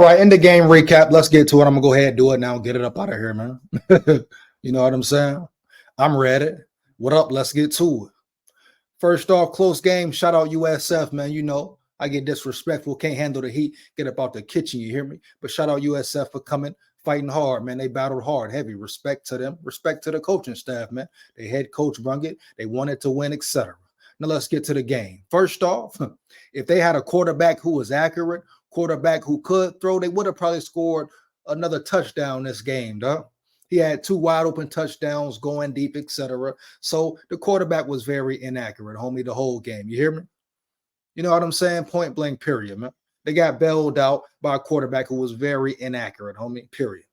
All right, in the game recap, let's get to it. I'm gonna go ahead and do it now. Get it up out of here, man. You know what I'm saying? I'm ready. What up? Let's get to it. First off, close game. Shout out USF, man. You know, I get disrespectful, can't handle the heat, get up out the kitchen, you hear me? But shout out USF for coming, fighting hard, man. They battled hard, heavy. Respect to them. Respect to the coaching staff, man. They head coach brung it. They wanted to win, etc. Now let's get to the game. First off, if they had a quarterback who was accurate, quarterback who could throw, they would have probably scored another touchdown this game, dog. He had 2 wide open touchdowns going deep, etc. So the quarterback was very inaccurate, homie, the whole game. You hear me? You know what I'm saying? Point blank, period, man. They got bailed out by a quarterback who was very inaccurate, homie, period.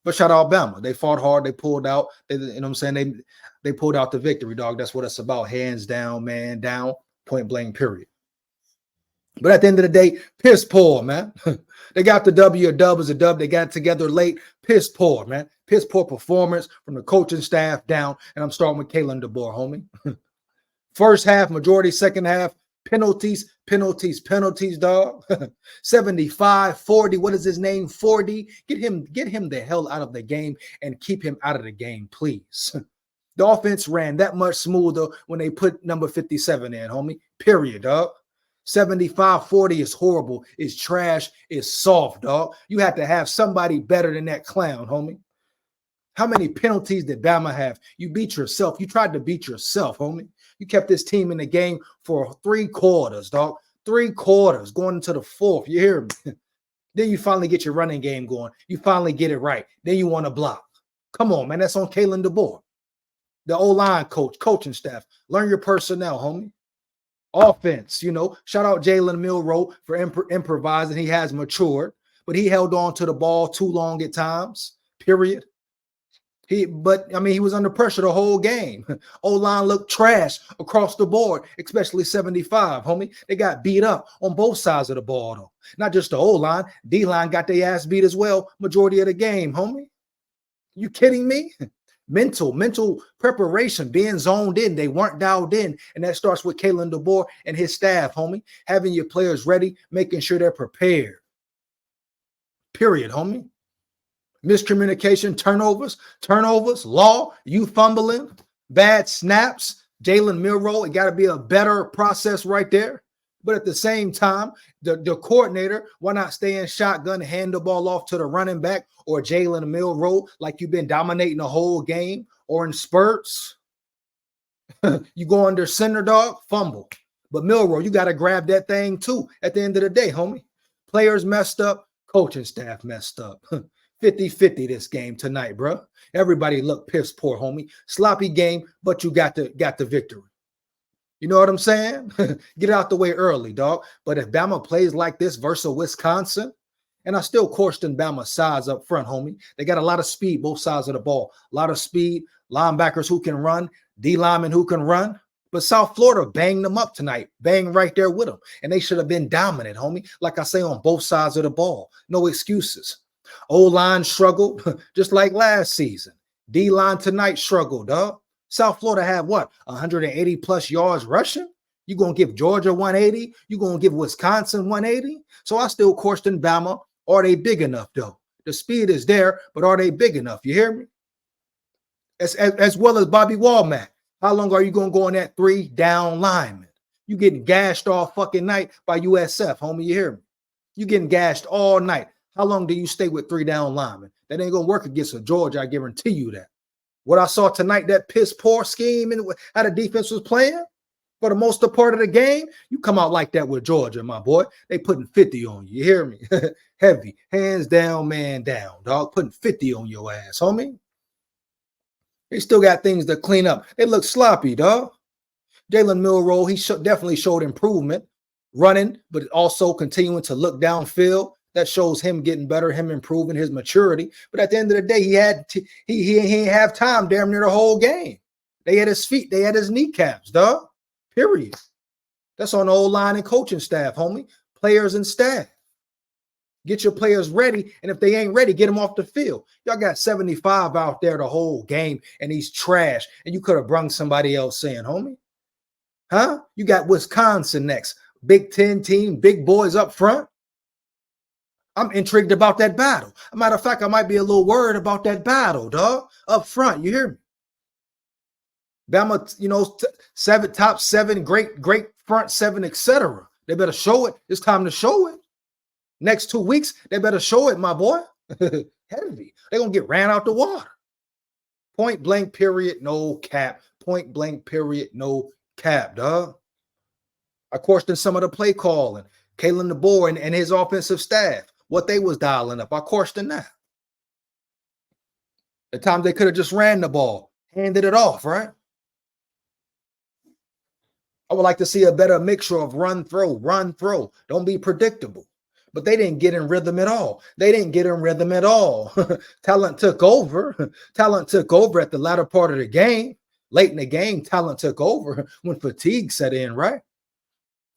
But shout out Bama. They fought hard. They pulled out. You know what I'm saying? They pulled out the victory, dog. That's what it's about. Hands down, man, down, point blank, period. But at the end of the day, piss poor, man. They got the W. A dub is a dub. They got it together late. Piss poor, man. Piss poor performance from the coaching staff down. And I'm starting with Kalen DeBoer, homie. First half, majority, second half, penalties, dog. 75-40. What is his name? 40. Get him the hell out of the game and keep him out of the game, please. The offense ran that much smoother when they put number 57 in, homie. Period, dog. 75-40 is horrible, is trash, is soft, dog. You have to have somebody better than that clown, homie. How many penalties did Bama have? You beat yourself. You tried to beat yourself, homie. You kept this team in the game for 3 quarters, dog. 3 quarters going into the 4th. You hear me? Then you finally get your running game going. You finally get it right. Then you want to block. Come on, man. That's on Kalen DeBoer. The O-line coach, coaching staff. Learn your personnel, homie. Offense, you know, shout out Jalen Milroe for improvising. He has matured, but he held on to the ball too long at times, period. He was under pressure the whole game. O-line looked trash across the board, especially 75, homie. They got beat up on both sides of the ball, though. Not just the O-line. D-line got their ass beat as well majority of the game, homie. You kidding me? Mental preparation, being zoned in. They weren't dialed in. And that starts with Kalen DeBoer and his staff, homie. Having your players ready, making sure they're prepared. Period, homie. Miscommunication, turnovers, law, you fumbling, bad snaps, Jalen Milroe. It got to be a better process right there. But at the same time, the coordinator, why not stay in shotgun, hand the ball off to the running back or Jalen Milroe like you've been dominating the whole game, or in spurts? You go under center, dog, fumble. But Milroe, you got to grab that thing too at the end of the day, homie. Players messed up, coaching staff messed up. 50-50 this game tonight, bro. Everybody looked piss poor, homie. Sloppy game, but you got the victory. You know what I'm saying? Get out the way early, dog. But if Bama plays like this versus Wisconsin, and I still question Bama's size up front, homie. They got a lot of speed, both sides of the ball. A lot of speed, linebackers who can run, D-linemen who can run. But South Florida banged them up tonight, banged right there with them. And they should have been dominant, homie. Like I say, on both sides of the ball. No excuses. O-line struggled, just like last season. D-line tonight struggled, dog. South Florida had what? 180 plus yards rushing? You going to give Georgia 180? You going to give Wisconsin 180? So I still question Bama. Are they big enough, though? The speed is there, but are they big enough? You hear me? As well as Bobby Womack. How long are you going to go on that 3 down lineman? You getting gashed all fucking night by USF, homie. You hear me? You getting gashed all night. How long do you stay with 3 down linemen? That ain't going to work against a Georgia, I guarantee you that. What I saw tonight, that piss poor scheme and how the defense was playing for the most part of the game, you come out like that with Georgia, my boy. They putting 50 on you. You hear me? Heavy. Hands down, man down, dog. Putting 50 on your ass, homie. They still got things to clean up. They look sloppy, dog. Jalen Milroe, he definitely showed improvement running, but also continuing to look downfield. That shows him getting better, him improving his maturity. But at the end of the day, he didn't have time damn near the whole game. They had his feet, they had his kneecaps, dog. Period. That's on the O-line and coaching staff, homie. Players and staff. Get your players ready, and if they ain't ready, get them off the field. Y'all got 75 out there the whole game, and he's trash, and you could have brung somebody else in, homie. Huh? You got Wisconsin next. Big Ten team, big boys up front. I'm intrigued about that battle. As a matter of fact, I might be a little worried about that battle, dog. Up front, you hear me? Bama, top seven, great front seven, etc. They better show it. It's time to show it. Next 2 weeks, they better show it, my boy. Heavy. They're going to get ran out the water. Point blank, period, no cap. Point blank, period, no cap, dog. I questioned some of the play calling. Kalen DeBoer and his offensive staff, what they was dialing up. I questioned that. At times they could have just ran the ball, handed it off, right? I would like to see a better mixture of run, throw. Don't be predictable. But they didn't get in rhythm at all. Talent took over. Talent took over at the latter part of the game. Late in the game, talent took over when fatigue set in, right?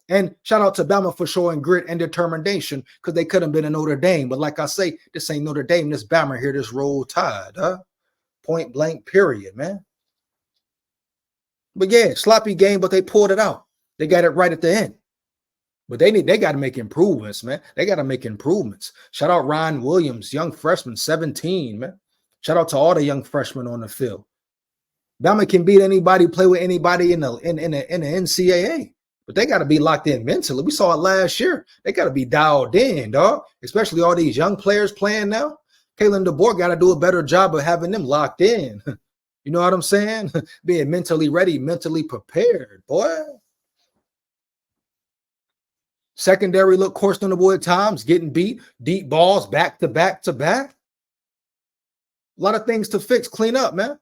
And shout out to Bama for showing grit and determination because they could have been a Notre Dame. But like I say, this ain't Notre Dame. This Bama here, this Roll Tide, huh? Point blank, period, man. But yeah, sloppy game, but they pulled it out. They got it right at the end. But they got to make improvements, man. They got to make improvements. Shout out Ryan Williams, young freshman, 17, man. Shout out to all the young freshmen on the field. Bama can beat anybody, play with anybody in the NCAA. But they got to be locked in mentally. We saw it last year. They got to be dialed in, dog. Especially all these young players playing now. Kalen DeBoer got to do a better job of having them locked in. You know what I'm saying? Being mentally ready, mentally prepared, boy. Secondary look questionable at times, getting beat, deep balls back to back to back. A lot of things to fix, clean up, man.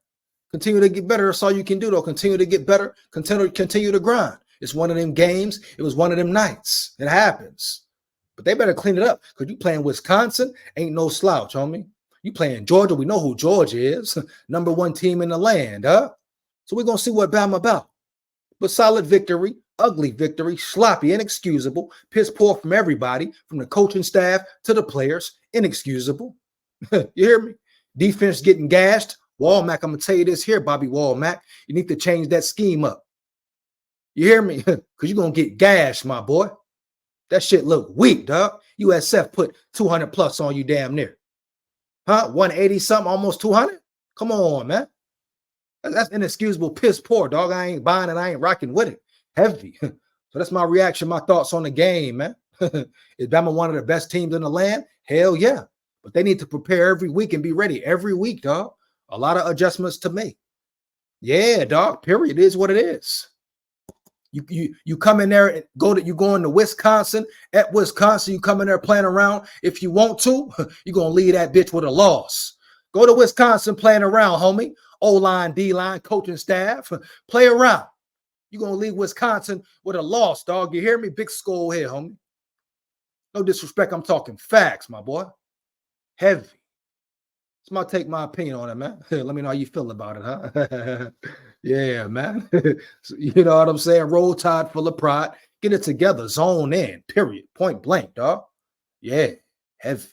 Continue to get better. That's all you can do, though. Continue to get better. Continue to grind. It's one of them games. It was one of them nights. It happens. But they better clean it up because you playing Wisconsin, ain't no slouch, homie. You playing Georgia. We know who Georgia is. Number one team in the land, huh? So we're going to see what Bama about. But solid victory, ugly victory, sloppy, inexcusable, piss poor from everybody, from the coaching staff to the players, inexcusable. You hear me? Defense getting gashed. Walmack, I'm going to tell you this here, Bobby Walmack. You need to change that scheme up. You hear me? Because you're going to get gashed, my boy. That shit look weak, dog. USF put 200 plus on you damn near. Huh? 180 something, almost 200? Come on, man. That's inexcusable, piss poor, dog. I ain't buying it. I ain't rocking with it. Heavy. So that's my reaction, my thoughts on the game, man. Is Bama one of the best teams in the land? Hell yeah. But they need to prepare every week and be ready every week, dog. A lot of adjustments to make. Yeah, dog. Period. It is what it is. You come in there and you go into Wisconsin. At Wisconsin, you come in there playing around. If you want to, you're gonna leave that bitch with a loss. Go to Wisconsin playing around, homie. O-line, D-line, coaching staff. Play around. You're gonna leave Wisconsin with a loss, dog. You hear me? Big skull here, homie. No disrespect. I'm talking facts, my boy. Heavy. It's my opinion on it, man. Let me know how you feel about it, huh? Yeah, man. You know what I'm saying? Roll Tide, full of pride. Get it together. Zone in. Period. Point blank, dog. Yeah. Heavy.